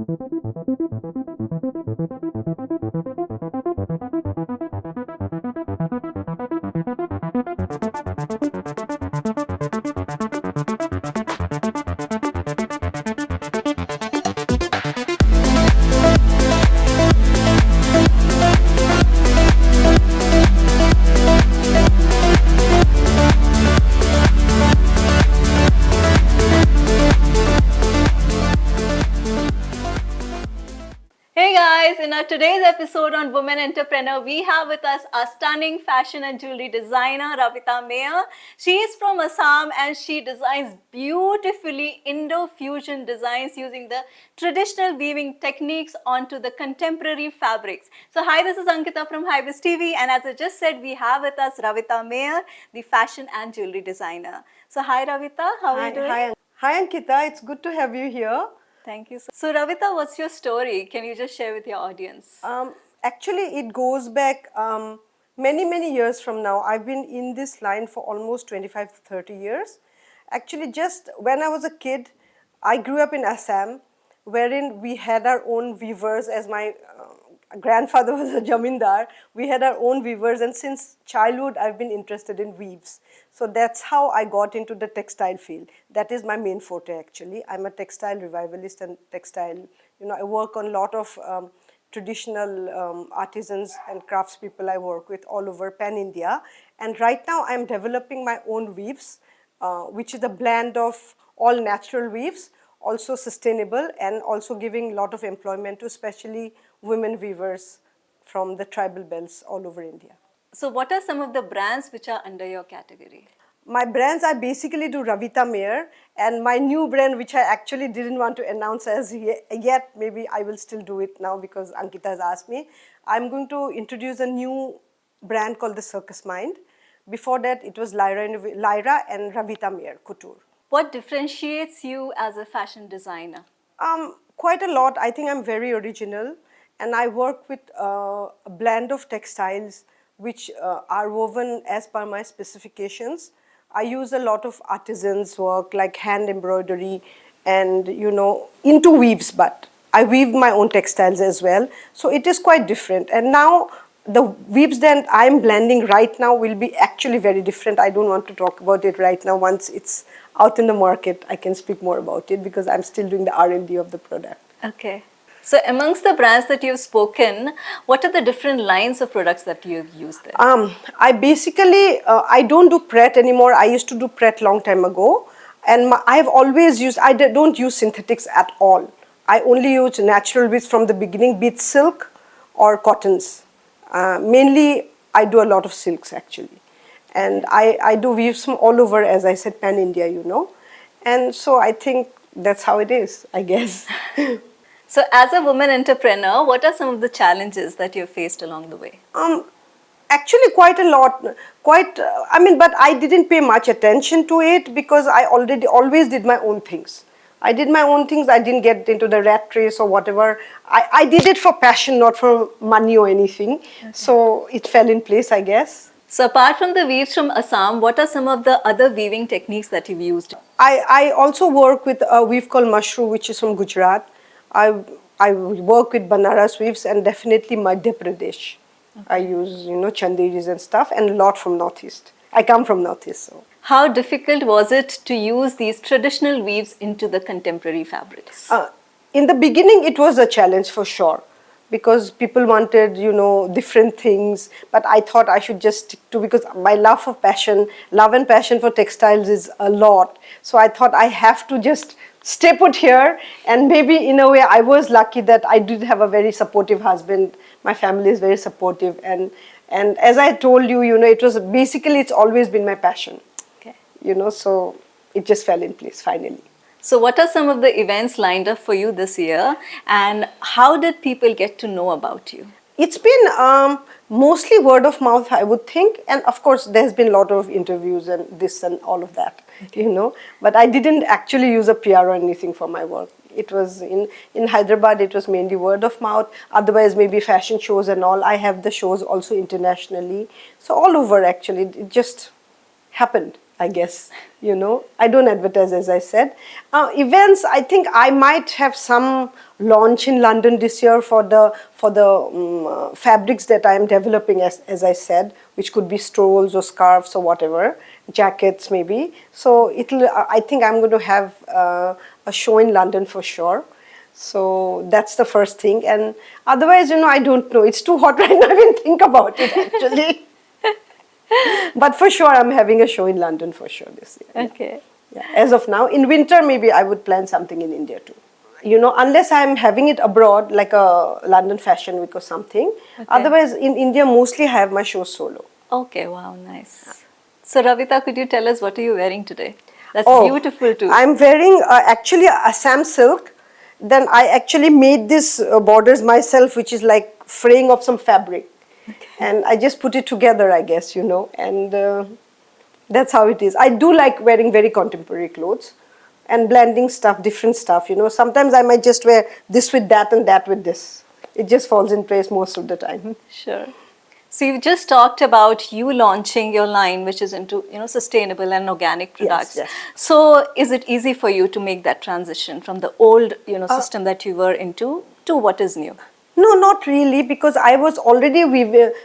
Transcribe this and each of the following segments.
Hey guys, in our today's episode on Women Entrepreneur, we have with us a stunning fashion and jewelry designer, Ravita. She is from Assam and she designs beautifully Indo fusion designs using the traditional weaving techniques onto the contemporary fabrics. So hi, this is Ankita from HyBiz TV, and as I just said, we have with us Ravita, the fashion and jewelry designer. So hi Ravita, how are you doing? Hi Ankita, it's good to have you here. Thank you. So Ravita, what's your story? Can you just share with your audience? Actually, it goes back many years from now. I've been in this line for almost 25 to 30 years. Actually, just when I was a kid, I grew up in Assam, wherein we had our own weavers. As my grandfather was a jamindar, we had our own weavers, and since childhood I've been interested in weaves. So that's how I got into the textile field. That is my main forte actually. I'm a textile revivalist and textile, I work on a lot of traditional artisans and craftspeople I work with all over pan-India. And right now I'm developing my own weaves, which is a blend of all natural weaves, also sustainable, and also giving a lot of employment to especially women weavers from the tribal belts all over India. So what are some of the brands which are under your category? My brands, I basically do Ravita, and my new brand, which I actually didn't want to announce as yet, maybe I will still do it now because Ankita has asked me. I'm going to introduce a new brand called the Circus Mind. Before that, it was Lyra and Ravita Couture. What differentiates you as a fashion designer? Quite a lot. I think I'm very original, and I work with a blend of textiles which are woven as per my specifications. I use a lot of artisans' work like hand embroidery and into weaves, but I weave my own textiles as well. So it is quite different. And now the weaves that I'm blending right now will be actually very different. I don't want to talk about it right now. Once it's out in the market, I can speak more about it because I'm still doing the R&D of the product. Okay. So amongst the brands that you've spoken, what are the different lines of products that you've used there? I basically, I don't do Pret anymore. I used to do Pret long time ago. And I've always used, I don't use synthetics at all. I only use natural weaves from the beginning, be it silk or cottons. Mainly, I do a lot of silks actually. And I do weaves from all over, as I said, pan-India, And so I think that's how it is, I guess. So as a woman entrepreneur, what are some of the challenges that you've faced along the way? Actually quite a lot, but I didn't pay much attention to it because I always did my own things. I did my own things. I didn't get into the rat race or whatever. I did it for passion, not for money or anything. Okay. So it fell in place, I guess. So apart from the weaves from Assam, what are some of the other weaving techniques that you've used? I also work with a weave called Mushroom, which is from Gujarat. I work with Banaras weaves and definitely Madhya Pradesh. Okay. I use, chanderis and stuff, and a lot from Northeast. I come from Northeast, so. How difficult was it to use these traditional weaves into the contemporary fabrics? In the beginning, it was a challenge for sure, because people wanted, different things. But I thought I should just stick to, because my love and passion for textiles is a lot. So I thought I have to just stay put here, and maybe in a way I was lucky that I did have a very supportive husband. My family is very supportive, and as I told you, it was basically, it's always been my passion. Okay. So it just fell in place finally. So what are some of the events lined up for you this year, and how did people get to know about you? It's been mostly word of mouth, I would think, and of course there's been a lot of interviews and this and all of that, but I didn't actually use a PR or anything for my work. It was in Hyderabad, it was mainly word of mouth, otherwise maybe fashion shows and all. I have the shows also internationally, so all over actually, it just happened. I guess, I don't advertise, as I said. Events, I think I might have some launch in London this year for the fabrics that I am developing, as I said, which could be strolls or scarves or whatever, jackets maybe. So I think I'm going to have a show in London for sure. So that's the first thing. And otherwise, I don't know. It's too hot right now to even think about it, actually. But for sure, I'm having a show in London for sure this year. Okay. Yeah. As of now, in winter, maybe I would plan something in India too. Unless I'm having it abroad, like a London Fashion Week or something. Okay. Otherwise, in India, mostly I have my show solo. Okay, wow, nice. So Ravita, could you tell us what are you wearing today? That's beautiful too. I'm wearing actually a Assam silk. Then I actually made this borders myself, which is like fraying of some fabric. Okay. And I just put it together, I guess, and that's how it is. I do like wearing very contemporary clothes and blending stuff, different stuff, Sometimes I might just wear this with that and that with this. It just falls in place most of the time. Sure. So you just talked about you launching your line, which is into sustainable and organic products. Yes. So is it easy for you to make that transition from the old system that you were into to what is new? No, not really, because I was already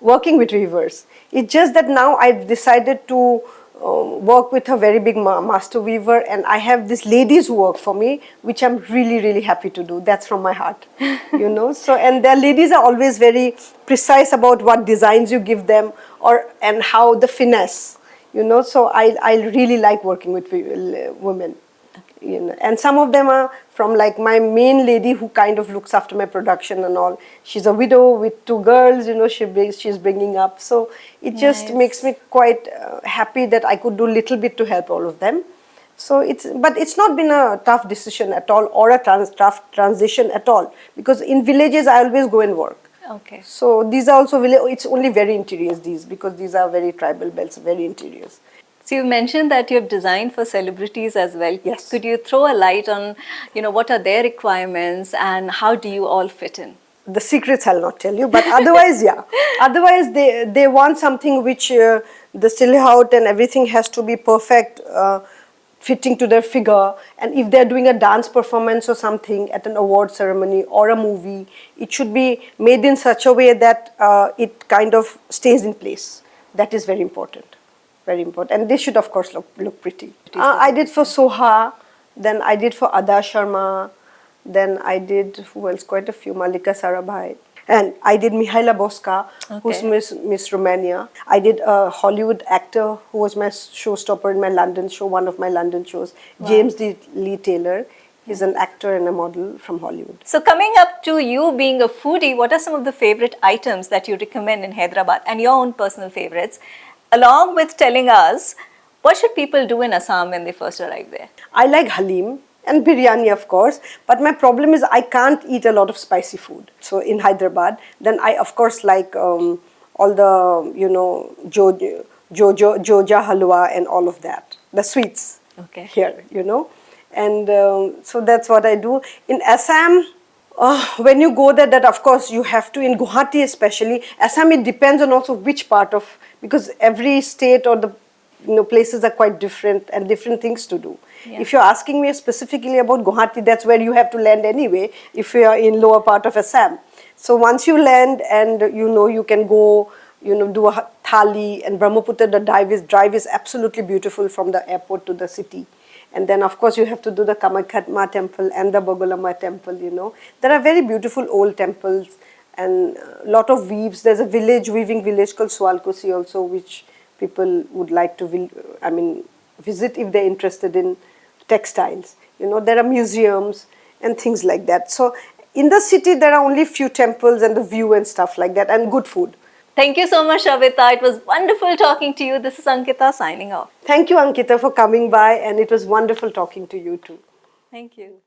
working with weavers. It's just that now I've decided to work with a very big master weaver, and I have these ladies who work for me, which I'm really, really happy to do. That's from my heart, So, and the ladies are always very precise about what designs you give them and how the finesse, So I really like working with women. And some of them are from like my main lady who kind of looks after my production and all. She's a widow with 2 girls, she's bringing up. So it just makes me quite happy that I could do a little bit to help all of them. So but it's not been a tough decision at all or a tough transition at all, because in villages I always go and work. Okay. So these are also it's only very interiors because these are very tribal belts, very interiors. So you mentioned that you have designed for celebrities as well. Yes. Could you throw a light on, what are their requirements and how do you all fit in? The secrets I'll not tell you, but otherwise, yeah. Otherwise, they want something which the silhouette and everything has to be perfect, fitting to their figure. And if they're doing a dance performance or something at an award ceremony or a movie, it should be made in such a way that it kind of stays in place. That is very important. Very important. And they should, of course, look pretty. I did for Soha, then I did for Ada Sharma, then I did, who else, quite a few, Malika Sarabhai. And I did Mihaela Bosca, who's Miss Romania. I did a Hollywood actor who was my showstopper in my London show, one of my London shows, wow. James D. Lee Taylor. He's an actor and a model from Hollywood. So coming up to you being a foodie, what are some of the favorite items that you recommend in Hyderabad and your own personal favorites? Along with telling us, what should people do in Assam when they first arrive there? I like halim and biryani, of course, but my problem is I can't eat a lot of spicy food. So in Hyderabad, then I, of course, like all the, joja halwa and all of that, the sweets here, And so that's what I do. In Assam, when you go there, that of course you have to, in Guwahati especially, Assam, it depends on also which part of, because every state or the places are quite different and different things to do. Yeah. If you're asking me specifically about Guwahati, that's where you have to land anyway, if you are in lower part of Assam. So once you land and you can go, do a thali, and Brahmaputra, the drive is absolutely beautiful from the airport to the city. And then, of course, you have to do the Kamakhatma temple and the Bogolama temple, There are very beautiful old temples and a lot of weaves. There's a weaving village called Swalkosi also, which people would like to, visit if they're interested in textiles. There are museums and things like that. So in the city, there are only few temples and the view and stuff like that, and good food. Thank you so much, Ravita. It was wonderful talking to you. This is Ankita signing off. Thank you, Ankita, for coming by, and it was wonderful talking to you too. Thank you.